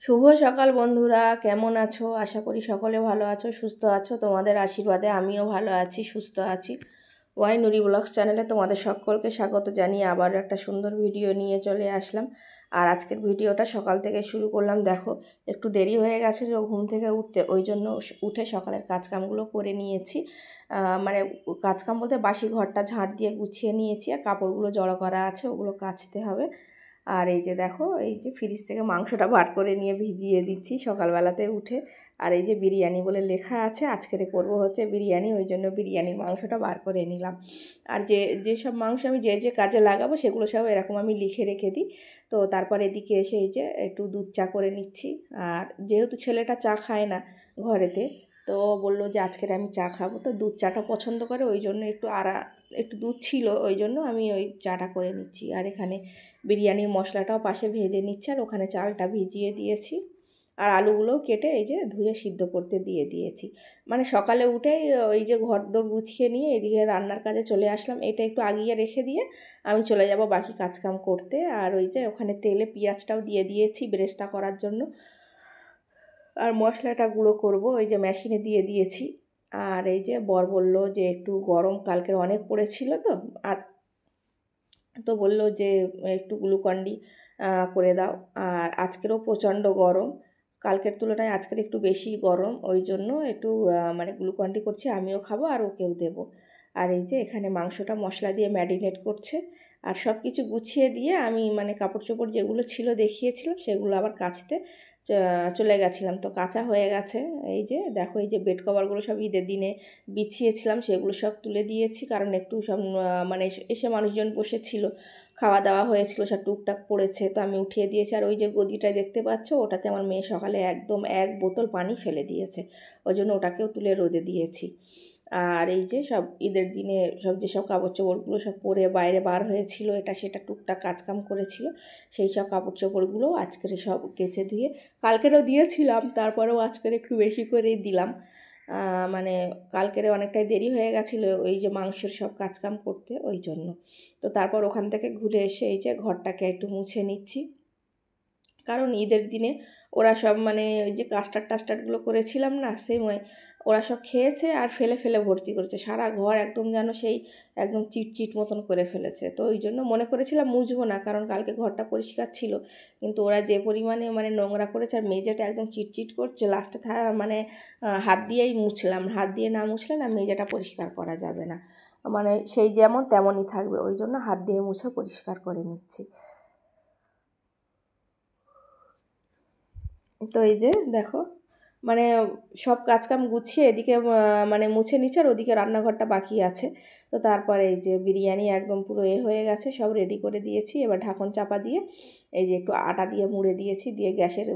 শুভ সকাল বন্ধুরা, কেমন আছো? আশা করি সকলে ভালো আছো, সুস্থ আছো। তোমাদের আশীর্বাদে আমিও ভালো আছি, সুস্থ আছি। ওয়াই নুরি ব্লগস চ্যানেলে তোমাদের সকলকে স্বাগত জানিয়ে আবার একটা সুন্দর ভিডিও নিয়ে চলে আসলাম। আর আজকের ভিডিওটা সকাল থেকে শুরু করলাম। দেখো, একটু দেরি হয়ে গেছে যে ঘুম থেকে উঠতে, ওই জন্য উঠে সকালের কাজকামগুলো করে নিয়েছি। মানে কাজকাম বলতে বাসি ঘরটা ঝাঁট দিয়ে গুছিয়ে নিয়েছি, আর কাপড়গুলো জড়ো করা আছে, ওগুলো কাচতে হবে। আর এই যে দেখো, এই যে ফ্রিজ থেকে মাংসটা বার করে নিয়ে ভিজিয়ে দিচ্ছি সকালবেলাতে উঠে। আর এই যে বিরিয়ানি বলে লেখা আছে, আজকের করব হচ্ছে বিরিয়ানি, ওই জন্য বিরিয়ানির মাংসটা বার করে নিলাম। আর যেসব মাংস আমি যে কাজে লাগাবো সেগুলো সব এরকম আমি লিখে রেখে দিই। তো তারপর এদিকে এসে এই যে একটু দুধ চা করে নিচ্ছি। আর যেহেতু ছেলেটা চা খায় না ঘরেতে, তো বললো যে আজকের আমি চা খাবো, তো দুধ চাটা পছন্দ করে, ওই জন্য একটু দুধ ছিল, ওই জন্য আমি ওই চাটা করে নিচ্ছি। আর এখানে বিরিয়ানির মশলাটাও পাশে ভেজে নিচ্ছে, আর ওখানে চালটা ভিজিয়ে দিয়েছি। আর আলুগুলোও কেটে এই যে ধুয়ে সিদ্ধ করতে দিয়ে দিয়েছি। মানে সকালে উঠেই ওই যে ঘরদোর গুছিয়ে নিয়ে এদিকে রান্নার কাজে চলে আসলাম। এটা একটু আগিয়ে রেখে দিয়ে আমি চলে যাব বাকি কাজকাম করতে। আর ওই যে ওখানে তেলে পেঁয়াজটাও দিয়ে দিয়েছি বেরেস্তা করার জন্য। আর মশলাটা গুঁড়ো করব, ওই যে মেশিনে দিয়ে দিয়েছি। আর এই যে বর বলল যে একটু গরম কালকের অনেক পড়েছিল, আর তো বলল যে একটু গ্লুকন্ডি করে দাও। আর আজকেরও প্রচণ্ড গরম, কালকের তুলনায় আজকের একটু বেশি গরম, ওই জন্য একটু মানে গ্লুকন্ডি করছি, আমিও খাবো আর ওকেও দেবো। আর এই যে এখানে মাংসটা মশলা দিয়ে ম্যারিনেট করছে। আর সব কিছু গুছিয়ে দিয়ে আমি মানে কাপড় চোপড় যেগুলো ছিল দেখিয়েছিলাম সেগুলো আবার কাচতে চলে গেছিলাম, তো কাঁচা হয়ে গেছে। এই যে দেখো, এই যে বেড কভারগুলো সব ঈদের দিনে বিছিয়েছিলাম সেগুলো সব তুলে দিয়েছি, কারণ একটু সব মানে এসে মানুষজন বসেছিল, খাওয়া দাওয়া হয়েছিল, সব টুকটাক পড়েছে, তো আমি উঠিয়ে দিয়েছি। আর ওই যে গদিটা দেখতে পাচ্ছ, ওটাতে আমার মেয়ে সকালে একদম 1 বোতল পানি ফেলে দিয়েছে, ওই জন্য ওটাকেও তুলে রোদে দিয়েছি। আর এই যে সব ঈদের দিনে সব যেসব কাপড় চোপড়গুলো সব পরে বাইরে বার হয়েছিল, এটা সেটা টুকটাক কাজকাম করেছিল, সেই সব কাপড় চোপড়গুলো আজকের সব কেচে ধুয়ে, কালকেরও দিয়েছিলাম, তারপরেও আজকের একটু বেশি করেই দিলাম। মানে কালকেরে অনেকটাই দেরি হয়ে গেছিলো ওই যে মাংসের সব কাজকাম করতে, ওই জন্য। তো তারপর ওখান থেকে ঘুরে এসে এই যে ঘরটাকে একটু মুছে নিচ্ছি, কারণ ঈদের দিনে ওরা সব মানে ওই যে কাস্টার্ড টাস্টার্ডগুলো করেছিলাম না, সেময় ওরা সব খেয়েছে আর ফেলে ফেলে ভর্তি করেছে, সারা ঘর একদম যেন সেই একদম চিটচিট মতন করে ফেলেছে। তো ওই জন্য মনে করেছিলাম মুছবো না, কারণ কালকে ঘরটা পরিষ্কার ছিল, কিন্তু ওরা যে পরিমাণে মানে নোংরা করেছে আর মেঝেটা একদম চিটচিট করছে, লাস্টে মানে হাত দিয়েই মুছলাম, হাত দিয়ে না মুছলে না মেঝেটা পরিষ্কার করা যাবে না, মানে সেই যেমন তেমনই থাকবে, ওই জন্য হাত দিয়ে মুছে পরিষ্কার করে নিচ্ছি। তো এই যে দেখো, মানে সব কাজকাম গুছিয়ে এদিকে মানে মুছে নিচ্ছে, আর ওদিকে রান্নাঘরটা বাকি আছে। তো তারপরে এই যে বিরিয়ানি একদম পুরো হয়ে গেছে, সব রেডি করে দিয়েছি। এবার ঢাকন চাপা দিয়ে এই যে একটু আটা দিয়ে মুড়ে দিয়েছি, দিয়ে গ্যাসের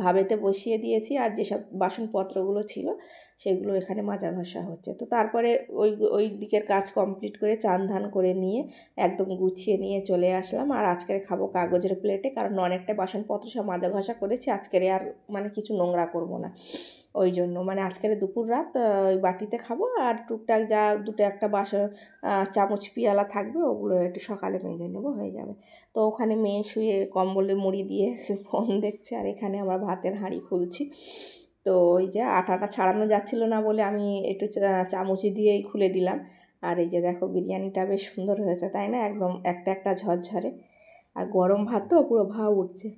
ভাবেতে বসিয়ে দিয়েছি। আর যেসব বাসনপত্রগুলো ছিল সেগুলো এখানে মাজা ঘষা হচ্ছে। তো তারপরে ওই ওই দিকের কাজ কমপ্লিট করে চান ধান করে নিয়ে একদম গুছিয়ে নিয়ে চলে আসলাম। আর আজকের খাবো কাগজের প্লেটে, কারণ অনেকটা বাসনপত্র সব মাজা ঘষা করেছি, আজকের আর মানে কিছু নোংরা করব না, ওই জন্য মানে আজকের দুপুর রাত ওই বাটিতে খাবো। আর টুকটাক যা দুটো একটা বাসন চামচ পিয়ালা থাকবে, ওগুলো একটু সকালে মেজে নেবো, হয়ে যাবে। তো ওখানে মেয়ে শুয়ে কম্বলে মুড়ি দিয়ে ফোন দেখছে, আর এখানে আমরা ভাতের হাঁড়ি খুলছি। তো ওই যে আটাটা ছাড়ানো যাচ্ছিল না বলে আমি একটু চামচি দিয়েই খুলে দিলাম। আর এই যে দেখো, বিরিয়ানিটা বেশ সুন্দর হয়েছে, তাই না? একদম একটা একটা ঝরঝরে, আর গরম ভাত তো পুরো ভাব উঠছে।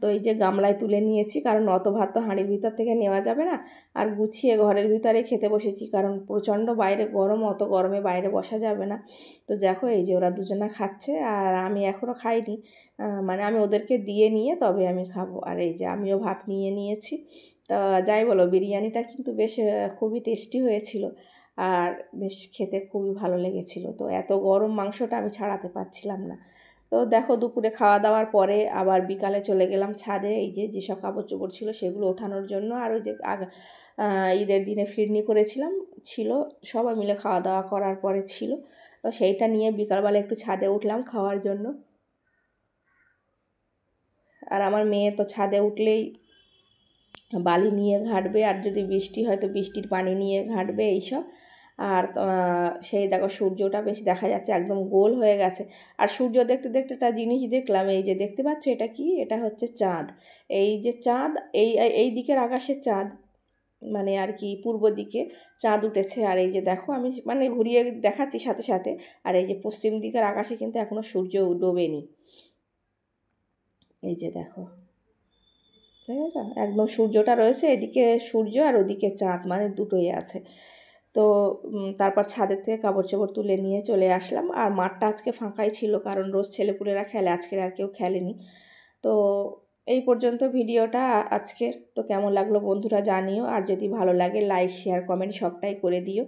তো এই যে গামলায় তুলে নিয়েছি, কারণ অত ভাত তো হাঁড়ির ভিতর থেকে নেওয়া যাবে না। আর গুছিয়ে ঘরের ভিতরে খেতে বসেছি, কারণ প্রচণ্ড বাইরে গরম, অত গরমে বাইরে বসা যাবে না। তো দেখো, এই যে ওরা দুজনা খাচ্ছে, আর আমি এখনও খাইনি, মানে আমি ওদেরকে দিয়ে নিয়ে তবে আমি খাবো। আর এই যে আমিও ভাত নিয়ে নিয়েছি। তা যাই বলো, বিরিয়ানিটা কিন্তু বেশ খুবই টেস্টি হয়েছিল, আর বেশ খেতে খুবই ভালো লেগেছিলো। তো এত গরম মাংসটা আমি ছাড়াতে পারছিলাম না। তো দেখো, দুপুরে খাওয়া দাওয়ার পরে আবার বিকালে চলে গেলাম ছাদে, এই যে যেসব কাপড় চোপড় ছিল সেগুলো ওঠানোর জন্য। আর ওই যে ঈদের দিনে ফিরনি করেছিলাম, ছিল, সবাই মিলে খাওয়া দাওয়া করার পরে ছিল, তো সেইটা নিয়ে বিকালবেলা একটু ছাদে উঠলাম খাওয়ার জন্য। আর আমার মেয়ে তো ছাদে উঠলেই বালি নিয়ে ঘাঁটবে, আর যদি বৃষ্টি হয় তো বৃষ্টির পানি নিয়ে ঘাঁটবে, এইসব। আর সেই দেখো সূর্যটা বেশ দেখা যাচ্ছে একদম গোল হয়ে গেছে। আর সূর্য দেখতে দেখতে একটা জিনিস দেখলাম, এই যে দেখতে পাচ্ছ এটা কি, এটা হচ্ছে চাঁদ। এই যে চাঁদ, এই দিকের আকাশে চাঁদ, মানে আর কি পূর্ব দিকে চাঁদ উঠেছে। আর এই যে দেখো আমি মানে ঘুরিয়ে দেখাচ্ছি সাথে সাথে। আর এই যে পশ্চিম দিকের আকাশে কিন্তু এখনও সূর্য ডোবেনি, এই যে দেখো, ঠিক আছে, একদম সূর্যটা রয়েছে, এদিকে সূর্য আর ওদিকে চাঁদ, মানে দুটোই আছে। তো তারপর ছাদের থেকে কাপড় চোপড় তুলে নিয়ে চলে আসলাম। আর মাঠটা আজকে ফাঁকাই ছিল, কারণ রোজ ছেলেপুলেরা খেলে, আজকের আর কেউ খেলেনি। তো এই পর্যন্ত ভিডিওটা আজকের। তো কেমন লাগলো বন্ধুরা জানিও, আর যদি ভালো লাগে লাইক শেয়ার কমেন্ট সবটাই করে দিও।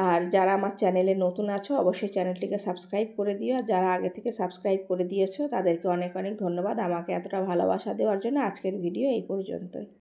আর যারা আমার চ্যানেলে নতুন আছো অবশ্যই চ্যানেলটিকে সাবস্ক্রাইব করে দিও, আর যারা আগে থেকে সাবস্ক্রাইব করে দিয়েছো তাদেরকে অনেক অনেক ধন্যবাদ আমাকে এতটা ভালোবাসা দেওয়ার জন্য। আজকের ভিডিও এই পর্যন্তই।